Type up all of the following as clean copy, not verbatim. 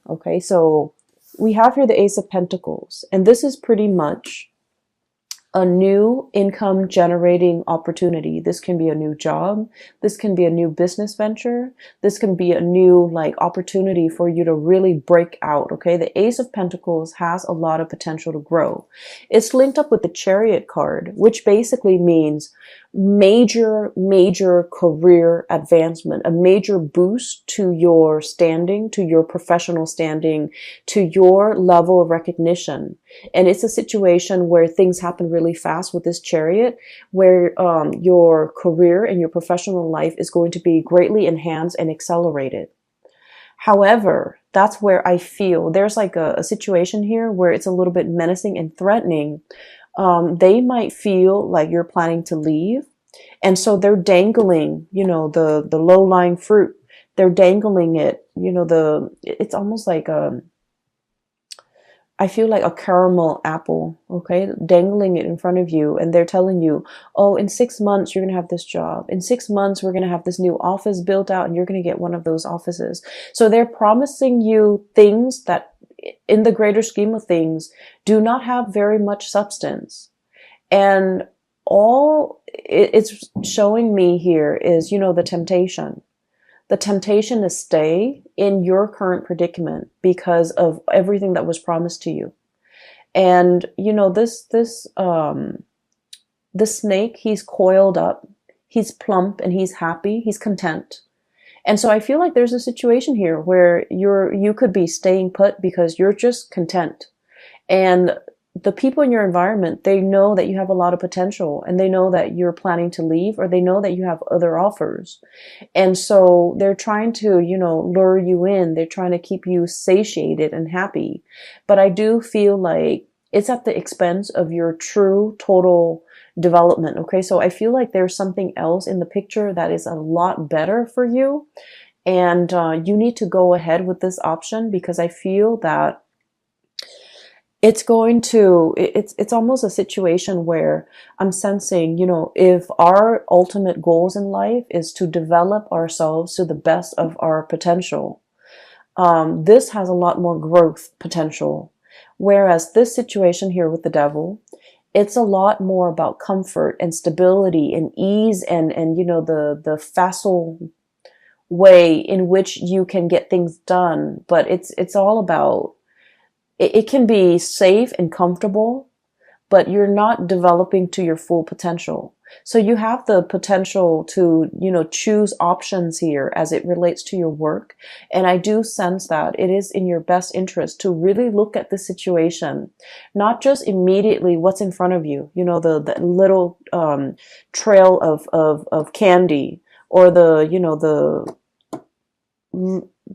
Okay, so we have here the Ace of Pentacles, and this is pretty much a new income generating opportunity. This can be a new job. This can be a new business venture. This can be a new opportunity for you to really break out. Okay. The Ace of Pentacles has a lot of potential to grow. It's linked up with the Chariot card, which basically means major career advancement, a major boost to your standing, to your professional standing, to your level of recognition. And it's a situation where things happen really fast with this Chariot, where your career and your professional life is going to be greatly enhanced and accelerated. However, that's where I feel there's like a situation here where it's a little bit menacing and threatening. They might feel like you're planning to leave. And so they're dangling, the low-lying fruit. They're dangling it, it's almost like I feel like a caramel apple, okay, dangling it in front of you. And they're telling you, oh, in 6 months, you're going to have this job. In 6 months, we're going to have this new office built out and you're going to get one of those offices. So they're promising you things that in the greater scheme of things do not have very much substance. And all it's showing me here is, the temptation. The temptation to stay in your current predicament because of everything that was promised to you. And, this snake, he's coiled up, he's plump and he's happy, he's content. And so I feel like there's a situation here where you could be staying put because you're just content. And the people in your environment, they know that you have a lot of potential and they know that you're planning to leave, or they know that you have other offers. And so they're trying to, lure you in. They're trying to keep you satiated and happy. But I do feel like it's at the expense of your true total development. Okay. So I feel like there's something else in the picture that is a lot better for you. And you need to go ahead with this option, because I feel that it's almost a situation where I'm sensing, if our ultimate goals in life is to develop ourselves to the best of our potential, this has a lot more growth potential. Whereas this situation here with the Devil, it's a lot more about comfort and stability and ease and the facile way in which you can get things done. But it's all about, it can be safe and comfortable, but you're not developing to your full potential. So you have the potential to, choose options here as it relates to your work. And I do sense that it is in your best interest to really look at the situation, not just immediately what's in front of you, the little trail of candy, or the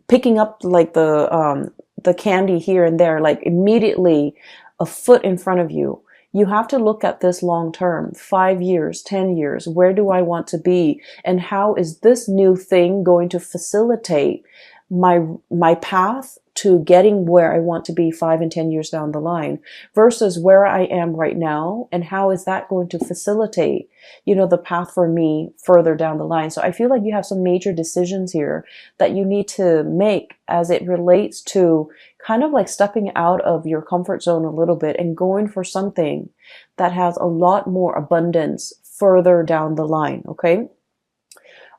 picking up like the candy here and there, like immediately a foot in front of you. You have to look at this long term, 5 years, 10 years. Where do I want to be? And how is this new thing going to facilitate my path to getting where I want to be 5 and 10 years down the line, versus where I am right now? And how is that going to facilitate, the path for me further down the line? So I feel like you have some major decisions here that you need to make as it relates to kind of like stepping out of your comfort zone a little bit and going for something that has a lot more abundance further down the line. Okay.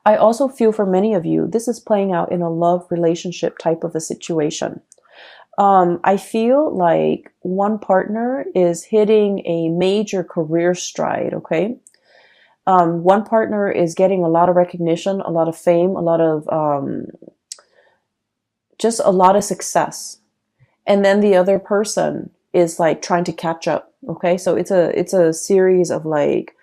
I also feel for many of you, this is playing out in a love relationship type of a situation. I feel like one partner is hitting a major career stride. Okay. One partner is getting a lot of recognition, a lot of fame, a lot of, just a lot of success. And then the other person is like trying to catch up. Okay. So it's a series of like,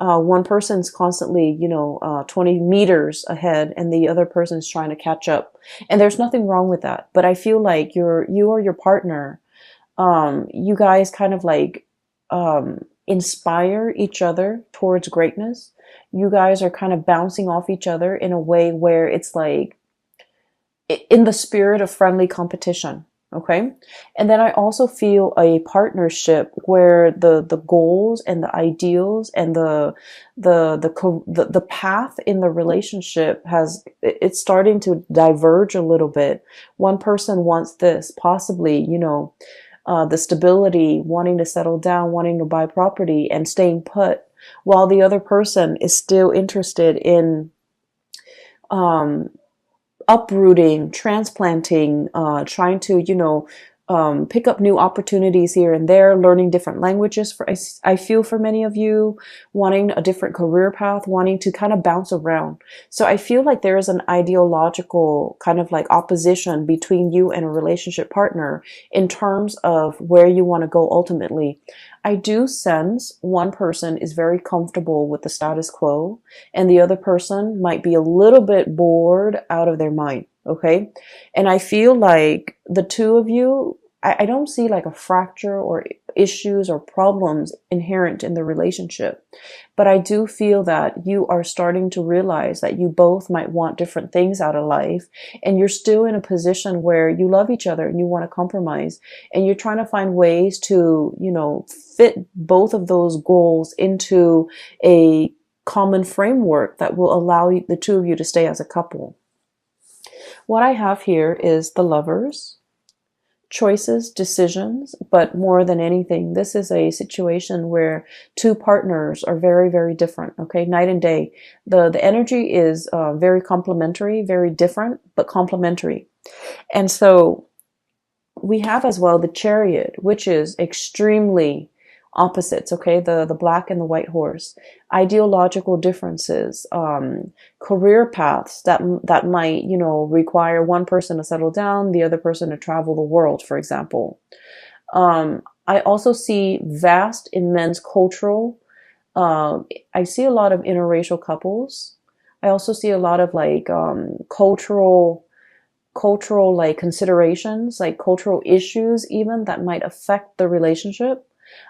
one person's constantly, 20 meters ahead, and the other person's trying to catch up. And there's nothing wrong with that. But I feel like you or your partner, you guys kind of like, inspire each other towards greatness. You guys are kind of bouncing off each other in a way where it's like in the spirit of friendly competition. Okay. And then I also feel a partnership where the goals and the ideals and the path in the relationship it's starting to diverge a little bit. One person wants this, possibly, the stability, wanting to settle down, wanting to buy property and staying put, while the other person is still interested in um, uprooting, transplanting, trying to, pick up new opportunities here and there, learning different languages. I feel for many of you, wanting a different career path, wanting to kind of bounce around. So I feel like there is an ideological kind of like opposition between you and a relationship partner in terms of where you want to go ultimately. I do sense one person is very comfortable with the status quo and the other person might be a little bit bored out of their mind. Okay. And I feel like the two of you, I don't see like a fracture or issues or problems inherent in the relationship. But I do feel that you are starting to realize that you both might want different things out of life. And you're still in a position where you love each other and you want to compromise. And you're trying to find ways to, fit both of those goals into a common framework that will allow the two of you to stay as a couple. What I have here is the Lovers, choices, decisions, but more than anything, this is a situation where two partners are very, very different. Okay, night and day. The energy is very complementary, very different, but complementary. And so we have as well the Chariot, which is extremely opposites. Okay, the black and the white horse, ideological differences, career paths that might require one person to settle down, the other person to travel the world, for example. I also see vast, immense cultural. I see a lot of interracial couples. I also see a lot of like cultural like considerations, like cultural issues even that might affect the relationship.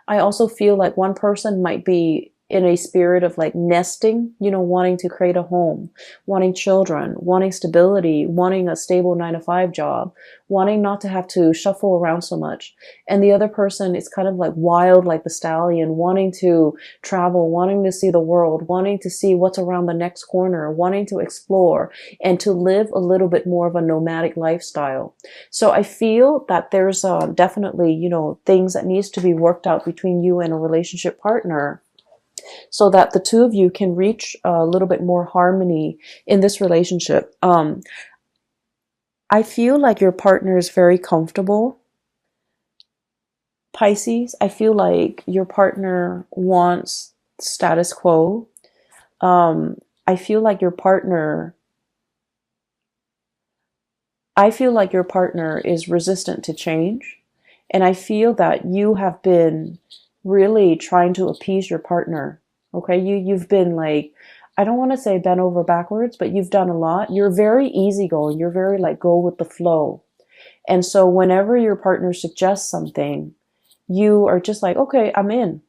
I also feel like one person might be in a spirit of like nesting, wanting to create a home, wanting children, wanting stability, wanting a stable 9-to-5 job, wanting not to have to shuffle around so much. And the other person is kind of like wild, like the stallion, wanting to travel, wanting to see the world, wanting to see what's around the next corner, wanting to explore and to live a little bit more of a nomadic lifestyle. So I feel that there's definitely, things that needs to be worked out between you and a relationship partner, so that the two of you can reach a little bit more harmony in this relationship. I feel like your partner is very comfortable. Pisces, I feel like your partner wants status quo. I feel like your partner is resistant to change. And I feel that you have been really trying to appease your partner. Okay, you've been like, I don't want to say bent over backwards, but you've done a lot. You're very easygoing. You're very like go with the flow. And so whenever your partner suggests something, you are just like, okay, I'm in.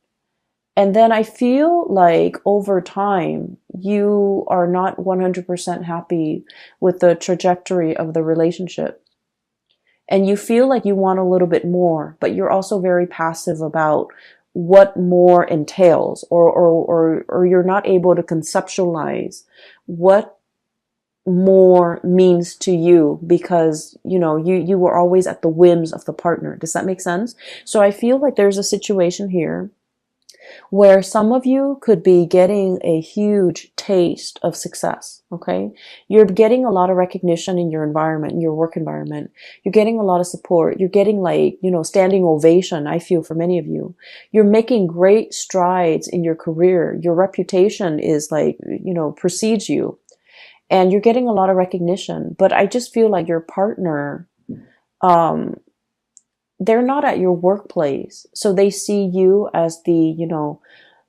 And then I feel like over time, you are not 100% happy with the trajectory of the relationship. And you feel like you want a little bit more, but you're also very passive about what more entails, or you're not able to conceptualize what more means to you, because you were always at the whims of the partner. Does that make sense? So I feel like there's a situation here where some of you could be getting a huge taste of success. Okay, you're getting a lot of recognition in your environment, in your work environment. You're getting a lot of support. You're getting like, standing ovation. I feel for many of you, you're making great strides in your career. Your reputation is like, precedes you, and you're getting a lot of recognition. But I just feel like your partner, they're not at your workplace. So they see you as the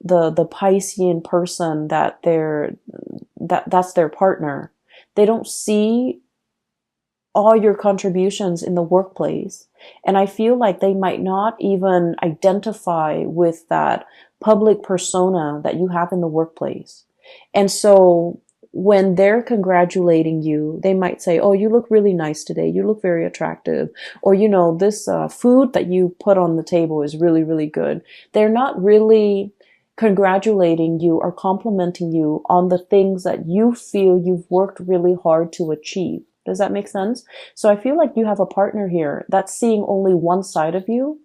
Piscean person that's their partner. They don't see all your contributions in the workplace. And I feel like they might not even identify with that public persona that you have in the workplace. And so when they're congratulating you, they might say, oh, you look really nice today. You look very attractive. Or, you know, this food that you put on the table is really, really good. They're not really congratulating you or complimenting you on the things that you feel you've worked really hard to achieve. Does that make sense? So I feel like you have a partner here that's seeing only one side of you,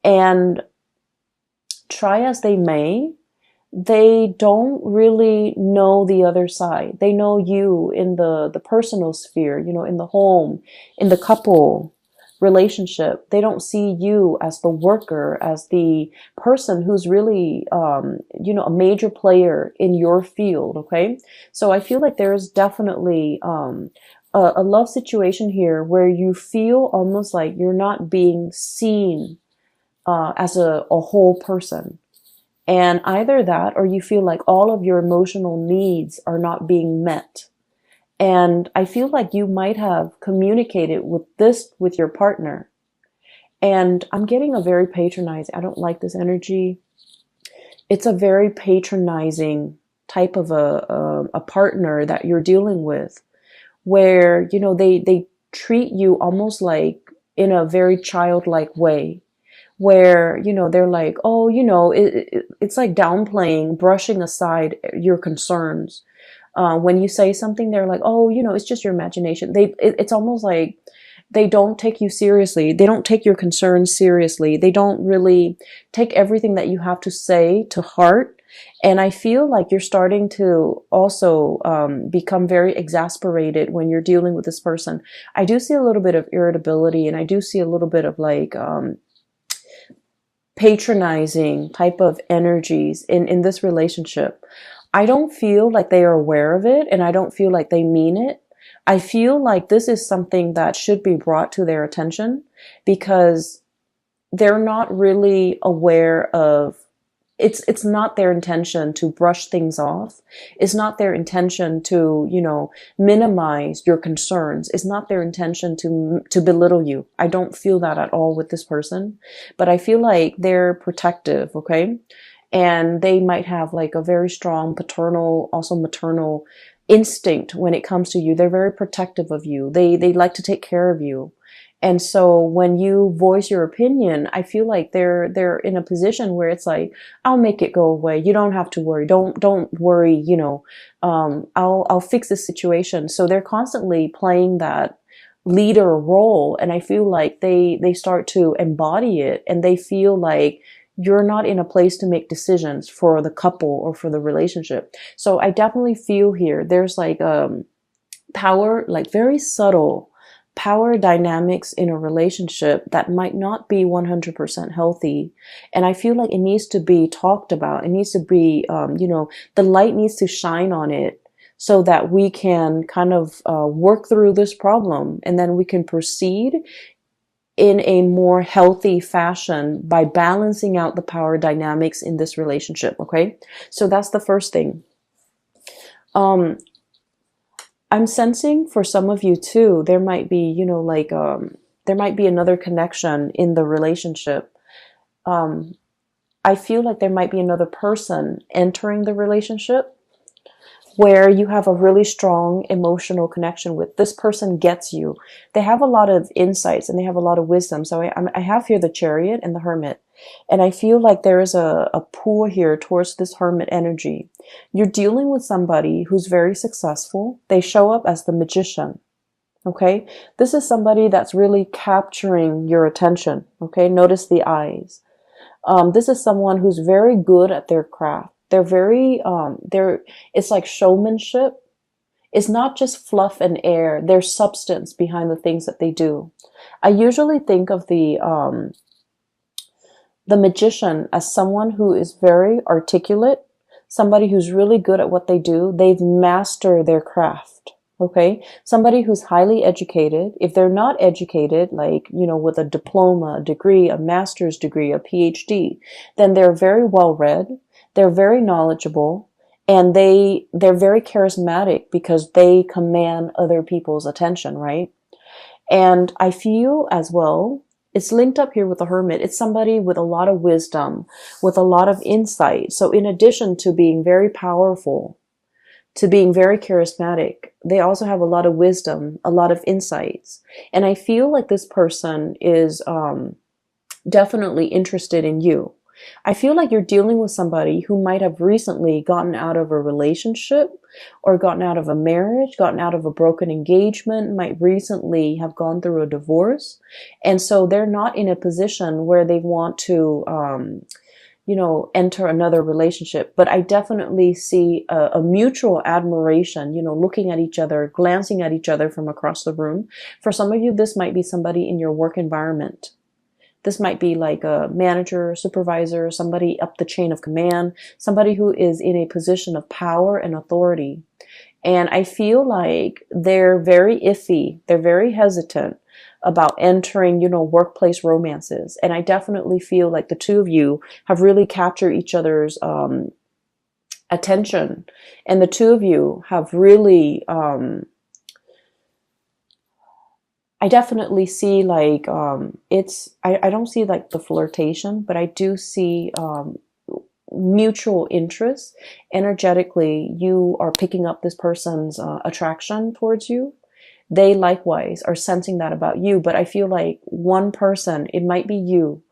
and try as they may, they don't really know the other side. They know you in the personal sphere, you know, in the home, in the couple relationship. They don't see you as the worker, as the person who's really, you know, a major player in your field. Okay. So I feel like there is definitely, a love situation here where you feel almost like you're not being seen, as a whole person. And either that, or you feel like all of your emotional needs are not being met. And I feel like you might have communicated with your partner. And I'm getting a very patronizing, I don't like this energy. It's a very patronizing type of a partner that you're dealing with, where, you know, they treat you almost like in a very childlike way, where, you know, they're like, oh, you know, it's like downplaying, brushing aside your concerns. When you say something, they're like, oh, you know, it's just your imagination. It's almost like they don't take you seriously. They don't take your concerns seriously. They don't really take everything that you have to say to heart. And I feel like you're starting to also become very exasperated when you're dealing with this person. I do see a little bit of irritability, and I do see a little bit of like, patronizing type of energies in this relationship. I don't feel like they are aware of it, and I don't feel like they mean it. I feel like this is something that should be brought to their attention, because they're not really aware of it's not their intention to brush things off. It's not their intention to, you know, minimize your concerns. It's not their intention to belittle you. I don't feel that at all with this person, but I feel like they're protective, okay? And they might have like a very strong paternal, also maternal instinct when it comes to you. They're very protective of you. They like to take care of you. And so when you voice your opinion, I feel like they're in a position where it's like, I'll make it go away. You don't have to worry. Don't worry. You know, I'll fix this situation. So they're constantly playing that leader role. And I feel like they start to embody it, and they feel like you're not in a place to make decisions for the couple or for the relationship. So I definitely feel here, there's like, power, like very subtle power dynamics in a relationship that might not be 100% healthy. And I feel like it needs to be talked about. It needs to be, you know, the light needs to shine on it so that we can kind of work through this problem, and then we can proceed in a more healthy fashion by balancing out the power dynamics in this relationship. Okay. So that's the first thing. I'm sensing for some of you too, there might be, you know, like, there might be another connection in the relationship. I feel like there might be another person entering the relationship where you have a really strong emotional connection with. This person gets you. They have a lot of insights and they have a lot of wisdom. So I have here the Chariot and the Hermit. And I feel like there is a pull here towards this Hermit energy. You're dealing with somebody who's very successful. They show up as the Magician. Okay. This is somebody that's really capturing your attention. Okay. Notice the eyes. This is someone who's very good at their craft. They're very, it's like showmanship. It's not just fluff and air. There's substance behind the things that they do. I usually think of the Magician as someone who is very articulate, somebody who's really good at what they do. They've mastered their craft. Okay. Somebody who's highly educated. If they're not educated, like, you know, with a diploma, a degree, a master's degree, a PhD, then they're very well read. They're very knowledgeable, and they're very charismatic because they command other people's attention, right? And I feel as well, it's linked up here with the Hermit. It's somebody with a lot of wisdom, with a lot of insight. So in addition to being very powerful, to being very charismatic, they also have a lot of wisdom, a lot of insights. And I feel like this person is definitely interested in you. I feel like you're dealing with somebody who might have recently gotten out of a relationship or gotten out of a marriage, gotten out of a broken engagement, might recently have gone through a divorce. And so they're not in a position where they want to, enter another relationship. But I definitely see a mutual admiration, looking at each other, glancing at each other from across the room. For some of you, this might be somebody in your work environment. This might be like a manager, supervisor, somebody up the chain of command, somebody who is in a position of power and authority. And I feel like they're very iffy. They're very hesitant about entering, workplace romances. And I definitely feel like the two of you have really captured each other's attention. And the two of you have really, I definitely see like, I don't see like the flirtation, but I do see, mutual interest. Energetically, you are picking up this person's attraction towards you. They likewise are sensing that about you, but I feel like one person, it might be you,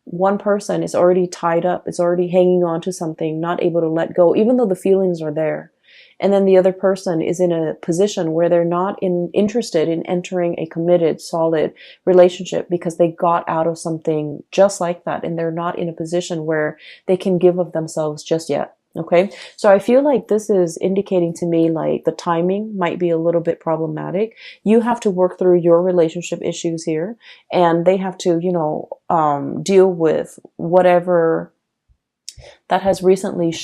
one person is already tied up, is already hanging on to something, not able to let go, even though the feelings are there. And then the other person is in a position where they're not interested in entering a committed, solid relationship because they got out of something just like that. And they're not in a position where they can give of themselves just yet. Okay. So I feel like this is indicating to me like the timing might be a little bit problematic. You have to work through your relationship issues here, and they have to, deal with whatever that has recently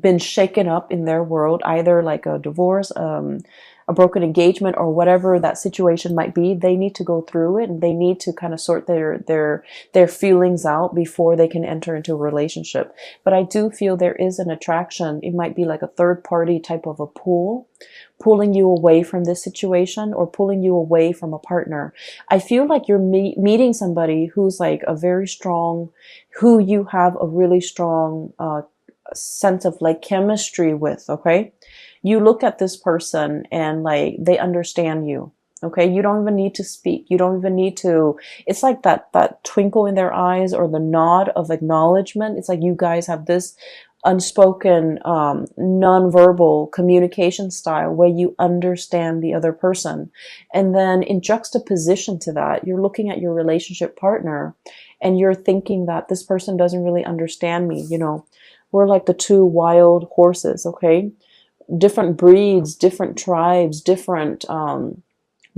been shaken up in their world, either like a divorce, a broken engagement, or whatever that situation might be. They need to go through it, and they need to kind of sort their feelings out before they can enter into a relationship. But I do feel there is an attraction. It might be like a third party type of a pull, pulling you away from this situation or pulling you away from a partner. I feel like you're meeting somebody who's like a very strong, who you have a really strong sense of like chemistry with. Okay, you look at this person and like they understand you. Okay, you don't even need to speak, you don't even need to, it's like that twinkle in their eyes or the nod of acknowledgement. It's like you guys have this unspoken non-verbal communication style where you understand the other person. And then in juxtaposition to that, you're looking at your relationship partner and you're thinking that this person doesn't really understand me. We're like the two wild horses. Okay, different breeds, different tribes, different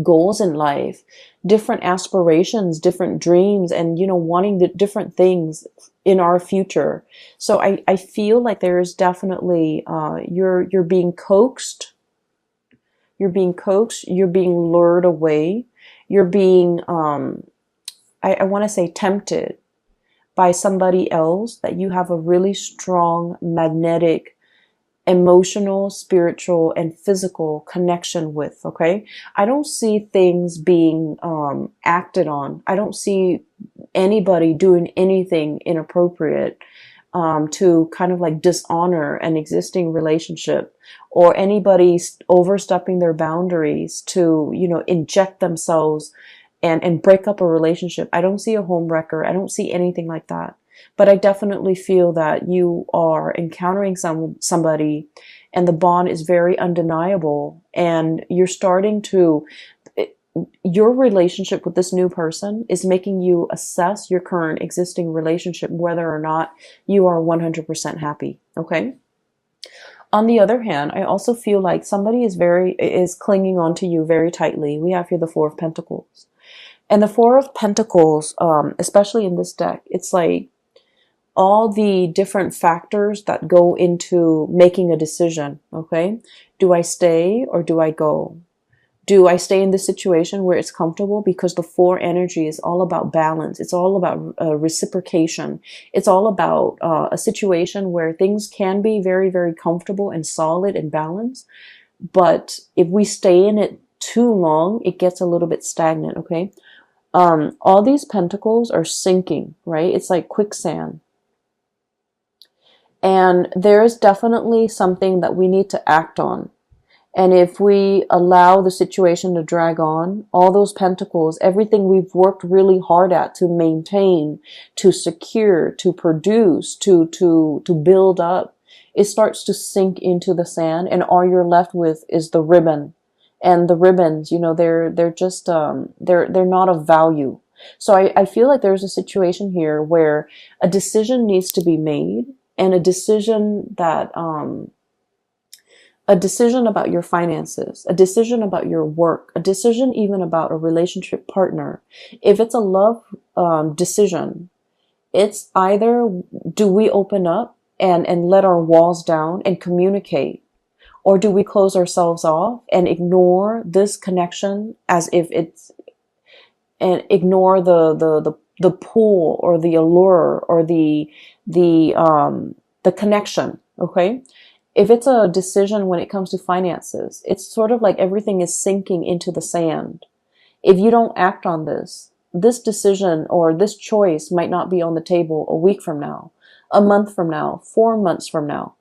goals in life, different aspirations, different dreams, and wanting the different things in our future. So I feel like there is definitely you're being coaxed, you're being lured away, you're being I want to say tempted by somebody else that you have a really strong magnetic, emotional, spiritual, and physical connection with. Okay, I don't see things being acted on. I don't see anybody doing anything inappropriate to kind of like dishonor an existing relationship, or anybody overstepping their boundaries to inject themselves and break up a relationship. I don't see a home wrecker. I don't see anything like that. But I definitely feel that you are encountering somebody and the bond is very undeniable, and you're starting to, your relationship with this new person is making you assess your current existing relationship, whether or not you are 100% happy. Okay. On the other hand, I also feel like somebody is clinging on to you very tightly. We have here the Four of Pentacles. And the Four of Pentacles, especially in this deck, it's like all the different factors that go into making a decision. Okay, do I stay or do I go? Do I stay in this situation where it's comfortable? Because the Four energy is all about balance. It's all about reciprocation. It's all about a situation where things can be very, very comfortable and solid and balanced. But if we stay in it too long, it gets a little bit stagnant. Okay. All these pentacles are sinking, right? It's like quicksand. And there is definitely something that we need to act on. And if we allow the situation to drag on, all those pentacles, everything we've worked really hard at to maintain, to secure, to produce, to build up, it starts to sink into the sand, and all you're left with is the ribbon. And the ribbons, you know, they're just they're not of value. So I feel like there's a situation here where a decision needs to be made, and a decision that a decision about your finances, a decision about your work, a decision even about a relationship partner. If it's a love decision, it's either do we open up and let our walls down and communicate, or do we close ourselves off and ignore this connection as if it's, and ignore the pull or the allure or the connection, okay? If it's a decision when it comes to finances, it's sort of like everything is sinking into the sand. If you don't act on this decision or this choice might not be on the table a week from now, a month from now, 4 months from now.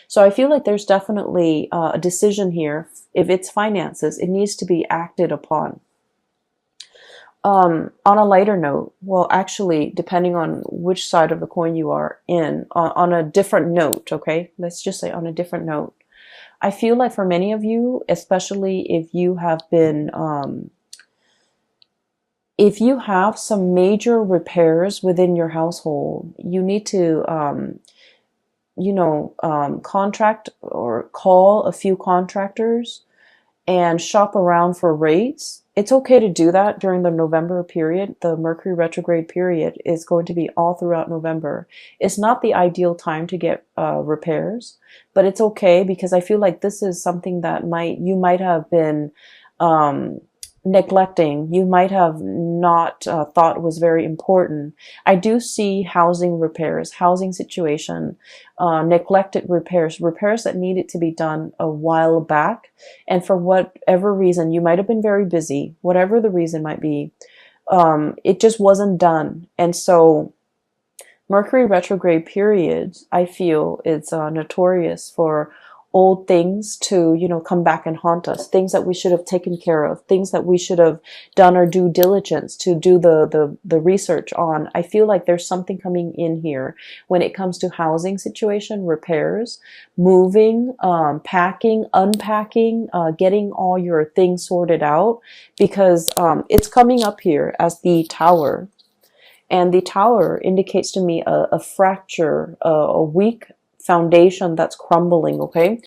So I feel like there's definitely a decision here. If it's finances, it needs to be acted upon. On a lighter note, well, actually, depending on which side of the coin you are in, on a different note, okay? Let's just say on a different note. I feel like for many of you, especially if you have been, if you have some major repairs within your household, you need to, contract or call a few contractors and shop around for rates. It's okay to do that during the November period. The Mercury retrograde period is going to be all throughout November. It's not the ideal time to get repairs, but it's okay because I feel like this is something that you might have been neglecting. You might have not thought was very important. I do see housing repairs, housing situation, neglected repairs that needed to be done a while back. And for whatever reason, you might have been very busy, whatever the reason might be, it just wasn't done. And so Mercury retrograde periods, I feel, it's notorious for old things to, come back and haunt us. Things that we should have taken care of, things that we should have done our due diligence to do the research on. I feel like there's something coming in here when it comes to housing situation, repairs, moving, packing, unpacking, getting all your things sorted out, because it's coming up here as the Tower. And the Tower indicates to me a fracture, a weak foundation that's crumbling, okay?